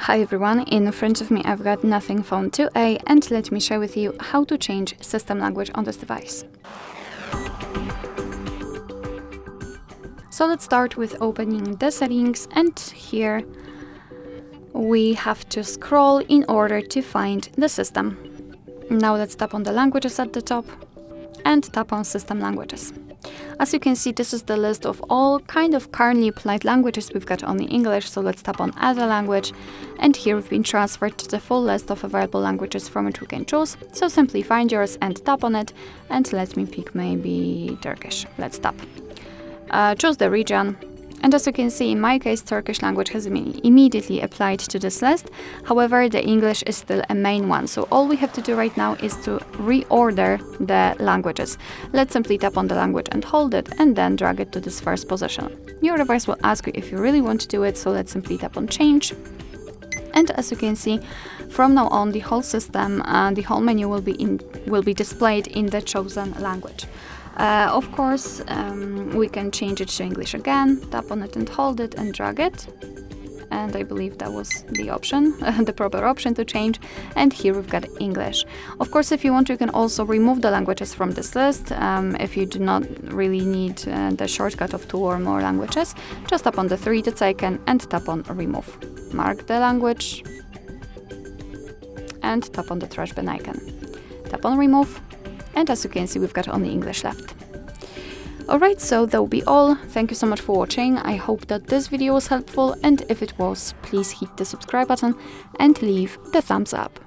Hi everyone, in front of me I've got Nothing Phone 2a, and let me share with you how to change system language on this device. So let's start with opening the settings, and here we have to scroll in order to find the system. Now let's tap on the languages at the top and tap on system languages. As you can see, this is the list of all kind of currently applied languages. We've got only English, so let's tap on Add a Language, and here we've been transferred to the full list of available languages from which we can choose. So simply find yours and tap on it, and let me pick maybe Turkish. Let's tap. Choose the region, and as you can see, in my case, Turkish language has been immediately applied to this list. However, the English is still a main one, so all we have to do right now is to reorder the languages. Let's simply tap on the language and hold it, and then drag it to this first position. Your device will ask you if you really want to do it, so let's simply tap on Change. And as you can see, from now on, the whole system and the whole menu will be displayed in the chosen language. Of course, we can change it to English again, tap on it and hold it and drag it. And I believe that was the option, the proper option to change. And here we've got English. Of course, if you want, you can also remove the languages from this list. If you do not really need the shortcut of 2 or more languages, just tap on the 3 that's icon and tap on Remove. Mark the language and tap on the trash bin icon. Tap on Remove. And as you can see, we've got only English left. Alright, so that will be all. Thank you so much for watching. I hope that this video was helpful, and if it was, please hit the subscribe button and leave the thumbs up.